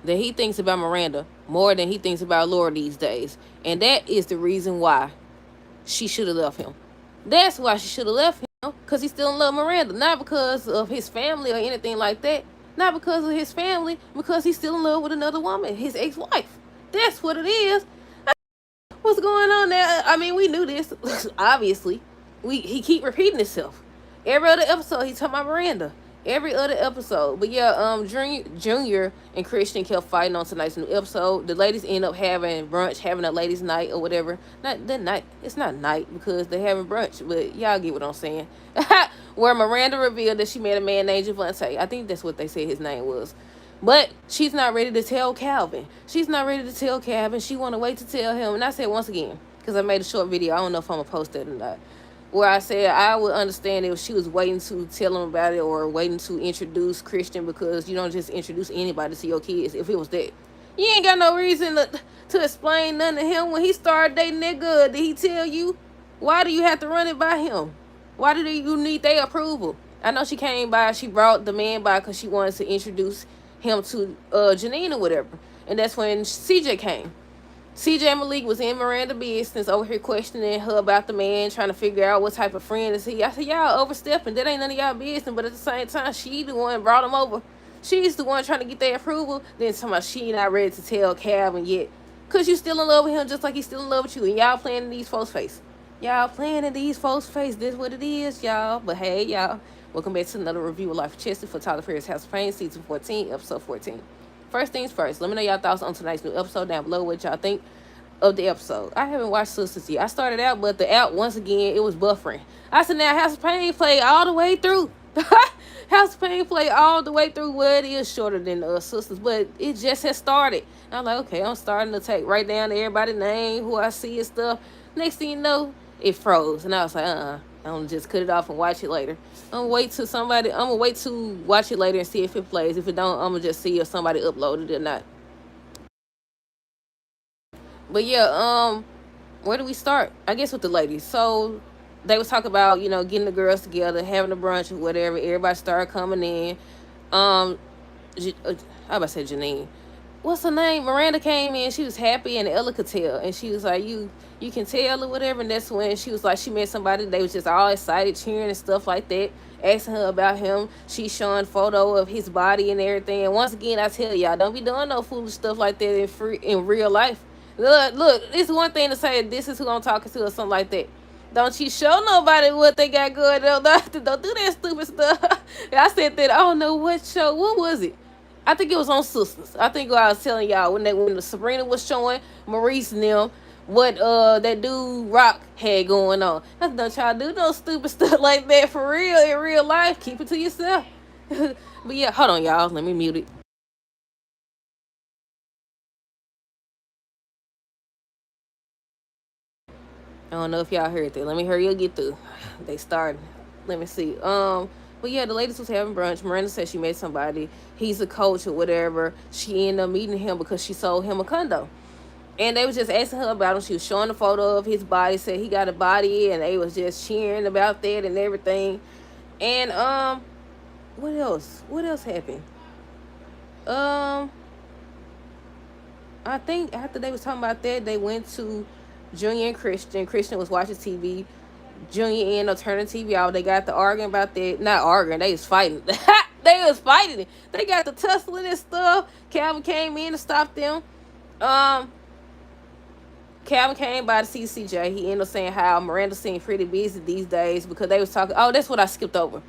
that he thinks about Miranda more than he thinks about Laura these days. And that is the reason why she should have left him. That's why she should have left him, because he still in love with Miranda. Not because of his family or anything like that. Not because of his family, because he's still in love with another woman, his ex-wife. That's what it is. What's going on there? I mean, we knew this, obviously. He keep repeating himself. Every other episode, he talking about Miranda. Every other episode. But yeah, Junior and Christian kept fighting on tonight's new episode. The ladies end up having brunch, having a ladies' night or whatever. Not that night. It's not night because they're having brunch, but y'all get what I'm saying. Where Miranda revealed that she met a man named Javante. I think that's what they said his name was. But she's not ready to tell Calvin. She's not ready to tell Calvin. She want to wait to tell him. And I said once again, because I made a short video. I don't know if I'm going to post that or not. Where I said I would understand if she was waiting to tell him about it or waiting to introduce Christian, because you don't just introduce anybody to your kids. If it was that, you ain't got no reason to explain nothing to him. When he started dating that good, did he tell you? Why do you have to run it by him? Why do you need their approval? I know she came by, she brought the man by because she wanted to introduce him to Janine or whatever. And that's when CJ came. CJ Malik was in Miranda business over here questioning her about the man, trying to figure out what type of friend is he. I said, y'all overstepping. That ain't none of y'all business. But at the same time, she the one brought him over. She's the one trying to get their approval. Then talking about she not ready to tell Calvin yet. Because you still in love with him just like he's still in love with you. And y'all playing in these folks' face. Y'all playing in these folks' face. This what it is, y'all. But hey, y'all. Welcome back to another review of Life of Chester for Tyler Perry's House of Payne, Season 14, Episode 14. First things first, let me know y'all thoughts on tonight's new episode down below, what y'all think of the episode. I haven't watched Sisters yet. I started out, but the app, once again, it was buffering. I said, now, House of Payne played all the way through. House of Payne played all the way through. Well, it is shorter than Sisters, but it just has started. And I'm like, okay, I'm starting to take right down to everybody's name, who I see and stuff. Next thing you know, it froze. And I was like, I'm gonna just cut it off and watch it later. I'm gonna wait to watch it later and see if it plays. If it don't, I'm gonna just see if somebody uploaded it or not. But yeah, where do we start? I guess with the ladies. So they was talking about, getting the girls together, having a brunch or whatever. Everybody started coming in. I about to say Janine. What's her name? Miranda came in. She was happy, and Ella could tell. And she was like, you can tell or whatever. And that's when she was like, she met somebody. They was just all excited, cheering and stuff like that, asking her about him. She's showing photo of his body and everything. And once again, I tell y'all, don't be doing no foolish stuff like that in real life. Look, it's one thing to say this is who I'm talking to or something like that. Don't you show nobody what they got going on. Don't do that stupid stuff. I said that, I don't know what show. What was it? I think it was on Sisters. I think I was telling y'all when Sabrina was showing Maurice and them what that dude Rock had going on. I said, don't y'all do no stupid stuff like that for real in real life. Keep it to yourself. But yeah, hold on, y'all. Let me mute it. I don't know if y'all heard that. Let me hurry up get through. They started. Let me see. But yeah, the ladies was having brunch. Miranda said she met somebody. He's a coach or whatever. She ended up meeting him because she sold him a condo. And they was just asking her about him. She was showing a photo of his body, said he got a body, and they was just cheering about that and everything. And what else? What else happened? I think after they was talking about that, they went to Junior and Christian. Christian was watching TV. Junior ended up turning the TV off. They got to arguing about that. Not arguing, they was fighting. They was fighting it. They got the tussling and stuff. Calvin came in to stop them. Calvin came by to see CJ. He ended up saying how Miranda seemed pretty busy these days because they was talking. Oh, that's what I skipped over.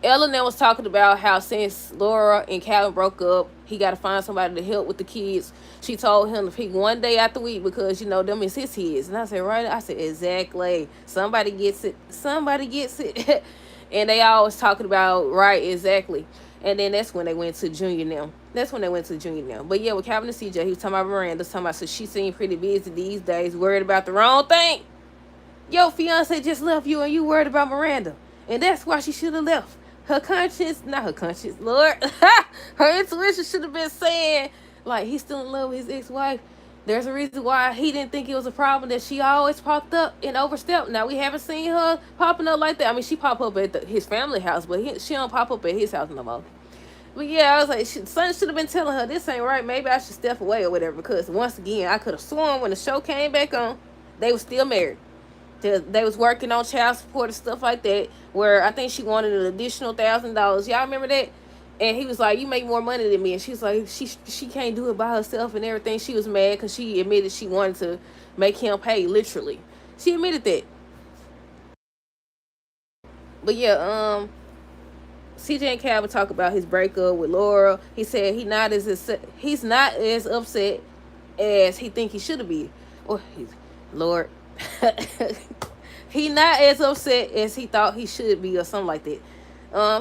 Ellen was talking about how since Laura and Calvin broke up, he got to find somebody to help with the kids. She told him to pick one day out the week because, them is his kids. And I said, right? I said, exactly. Somebody gets it. Somebody gets it. And they always talking about, right, exactly. And then that's when they went to Junior now. But yeah, with Calvin and CJ, he was talking about Miranda, talking about, so she seemed pretty busy these days, worried about the wrong thing. Your fiance just left you and you worried about Miranda. And that's why she should have left. Not her conscience, Lord. Her intuition should have been saying, like, he's still in love with his ex-wife. There's a reason why he didn't think it was a problem that she always popped up and overstepped. Now, we haven't seen her popping up like that. I mean, she popped up at his family house, but she don't pop up at his house no more. But yeah, I was like, son should have been telling her this ain't right. Maybe I should step away or whatever. Because once again, I could have sworn when the show came back on, they were still married. They was working on child support and stuff like that. Where I think she wanted an additional $1,000. Y'all remember that? And he was like, "You make more money than me." And she was like, "She can't do it by herself and everything." She was mad because she admitted she wanted to make him pay. Literally, she admitted that. But yeah, CJ and Calvin talk about his breakup with Laura. He said he's not as upset as he think he should be. Or Lord, he not as upset as he thought he should be, or something like that.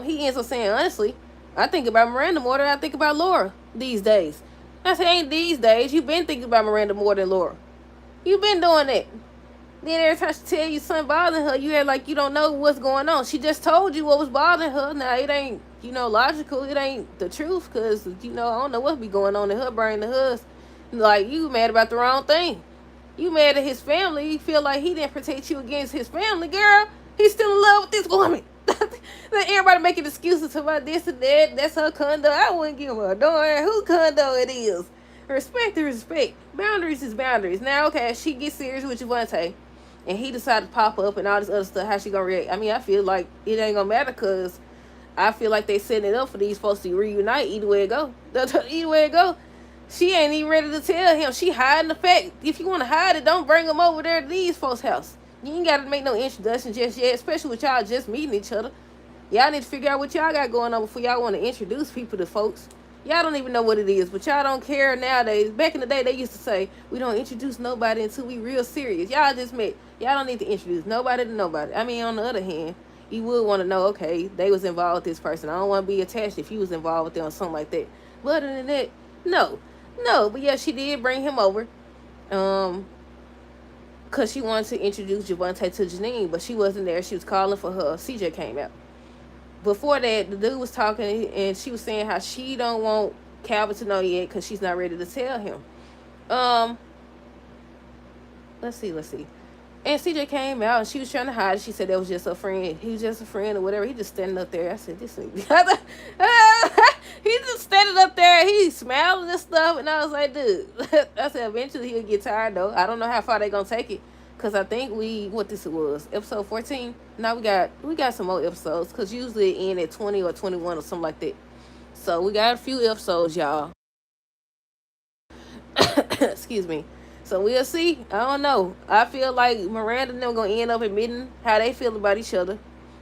He ends up saying, honestly, I think about Miranda more than I think about Laura these days. I say, ain't these days. You've been thinking about Miranda more than Laura. You've been doing that. Then every time she tell you something bothering her, you act like you don't know what's going on. She just told you what was bothering her. Now, it ain't, logical. It ain't the truth because, I don't know what be going on in her brain to hers. Like, you mad about the wrong thing. You mad at his family. You feel like he didn't protect you against his family, girl. He's still in love with this woman. Everybody making excuses about this and that. That's her condo. I wouldn't give her a darn who condo it is. Respect is respect. Boundaries is boundaries. Now, okay, she gets serious with Javante, and he decided to pop up and all this other stuff. How she gonna react? I mean, I feel like it ain't gonna matter because I feel like they setting it up for these folks to reunite. Either way it go. Either way it go. She ain't even ready to tell him. She hiding the fact. If you want to hide it, don't bring them over there to these folks' house. You ain't got to make no introduction just yet, especially with y'all just meeting each other. Y'all need to figure out what y'all got going on before y'all want to introduce people to folks. Y'all don't even know what it is, but y'all don't care nowadays. Back in the day, they used to say, we don't introduce nobody until we real serious. Y'all just met. Y'all don't need to introduce nobody to nobody. I mean, on the other hand, you would want to know, okay, they was involved with this person. I don't want to be attached if you was involved with them or something like that. But other than that, no. No, but yeah, she did bring him over. Because she wanted to introduce Javante to Janine, but she wasn't there. She was calling for her. CJ came out. Before that, the dude was talking, and she was saying how she don't want Calvin to know yet because she's not ready to tell him. Let's see. And CJ came out, and she was trying to hide it. She said that was just a friend. He was just a friend or whatever. He just standing up there. I said, this ain't... He just standing up there. He's smiling and stuff. And I was like, dude. I said, eventually he'll get tired, though. I don't know how far they going to take it. Because I think what this was, episode 14. Now we got some more episodes. Because usually it end at 20 or 21 or something like that. So we got a few episodes, y'all. Excuse me. So we'll see. I don't know. I feel like Miranda and them gonna end up admitting how they feel about each other,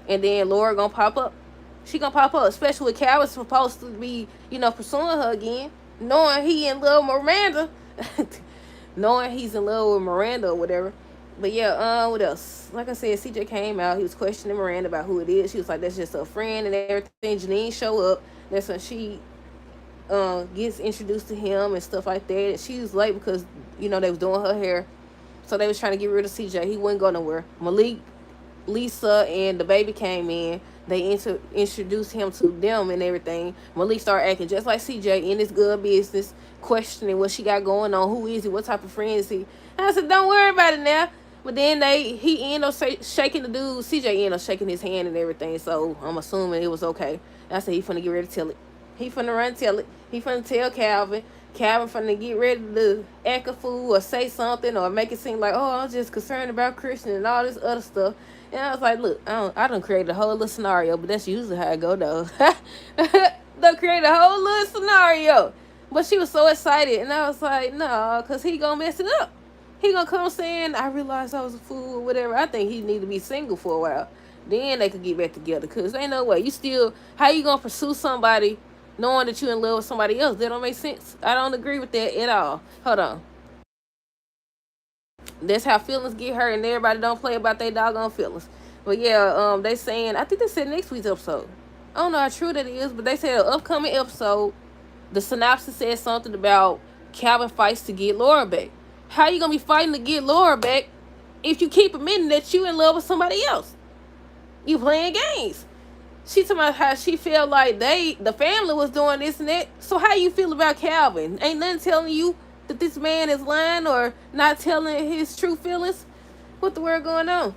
and then Laura gonna pop up. She gonna pop up, especially with Calvin supposed to be, pursuing her again, knowing he in love with Miranda, knowing he's in love with Miranda or whatever. But yeah, what else? Like I said, CJ came out. He was questioning Miranda about who it is. She was like, "That's just a friend," and everything. Janine show up. That's when she gets introduced to him and stuff like that. And she was late because they was doing her hair, so they was trying to get rid of CJ. He wouldn't go nowhere. Malik, Lisa, and the baby came in. They introduced him to them and everything. Malik started acting just like CJ in his good business, questioning what she got going on. Who is he? What type of friend is he? And I said, don't worry about it now. But then he ended up shaking the dude. CJ ended up shaking his hand and everything. So I'm assuming it was okay. And I said, he finna get ready to tell it. He finna run tell it. He finna tell Calvin. Calvin finna get ready to act a fool or say something or make it seem like, oh, I'm just concerned about Christian and all this other stuff. And I was like, look, I done created a whole little scenario, but that's usually how I go, though. Done create a whole little scenario. But she was so excited, and I was like, no, because he gonna mess it up. He gonna come saying, I realized I was a fool or whatever. I think he need to be single for a while. Then they could get back together, because ain't no way. How you gonna pursue somebody knowing that you're in love with somebody else? That don't make sense. I don't agree with that at all. Hold on. That's how feelings get hurt, and everybody don't play about their doggone feelings. But yeah, they saying, I think they said next week's episode. I don't know how true that is, but they said an upcoming episode, the synopsis says something about Calvin fights to get Laura back. How you gonna be fighting to get Laura back if you keep admitting that you in love with somebody else? You playing games. She talking about how she felt like the family was doing this and that. So how you feel about Calvin? Ain't nothing telling you that this man is lying or not telling his true feelings? What the word going on?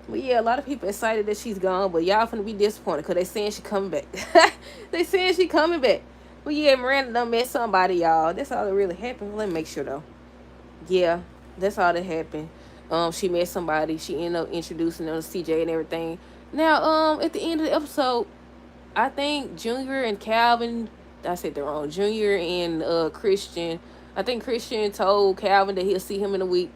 But yeah, a lot of people excited that she's gone, but y'all finna be disappointed because they saying she coming back. They saying she coming back. But yeah, Miranda done met somebody, y'all. That's all that really happened. Let me make sure though. Yeah, that's all that happened. She met somebody. She ended up introducing them to CJ and everything. Now, at the end of the episode, I think Junior and Calvin, I said they're wrong. Junior and Christian. I think Christian told Calvin that he'll see him in a week.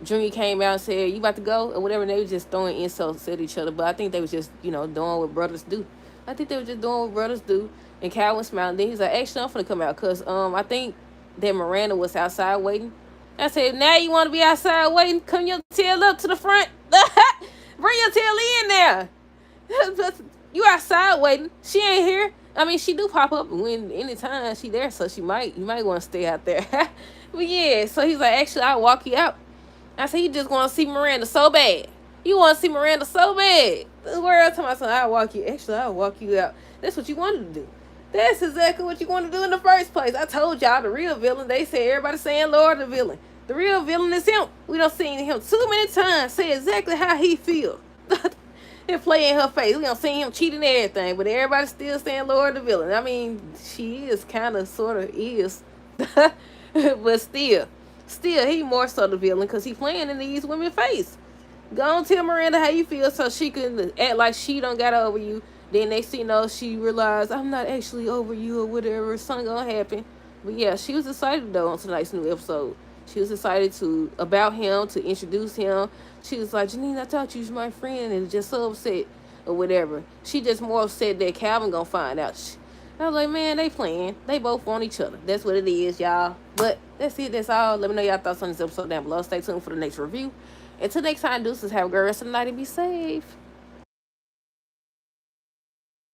Junior came out and said, "You about to go?" or whatever. And they were just throwing insults at each other. But I think they was just, doing what brothers do. I think they were just doing what brothers do. And Calvin smiled. And then he's like, "Actually, I'm finna come out because I think that Miranda was outside waiting." I said, "Now you want to be outside waiting? Come your tail up to the front. Bring your tail in there. You outside waiting. She ain't here. I mean, she do pop up when anytime she there, so you might want to stay out there." But yeah, so he's like, "Actually, I'll walk you out." I said, "You just want to see Miranda so bad. You want to see Miranda so bad." The world told my son, "I'll walk you. Actually, I'll walk you out." That's what you wanted to do. That's exactly what you wanted to do in the first place. I told y'all the real villain. They say everybody saying Lord the villain. The real villain is him. We done seen him too many times say exactly how he feel. And play in her face. We done seen him cheating and everything, but everybody still saying Lord the villain. I mean, she is kind of, sort of is. But still, he more so the villain because he playing in these women's face. Go on, tell Miranda how you feel so she can act like she don't got over you. Then next thing you know, she realized, "I'm not actually over you," or whatever. Something gonna happen. But yeah, she was excited though on tonight's new episode. She was excited about him, to introduce him. She was like, "Janine, I thought you was my friend," and just so upset or whatever. She just more upset that Calvin gonna find out. I was like, man, they playing. They both want each other. That's what it is, y'all. But that's it. That's all. Let me know y'all thoughts on this episode down below. Stay tuned for the next review. Until next time, deuces. Have a great rest of the night and be safe.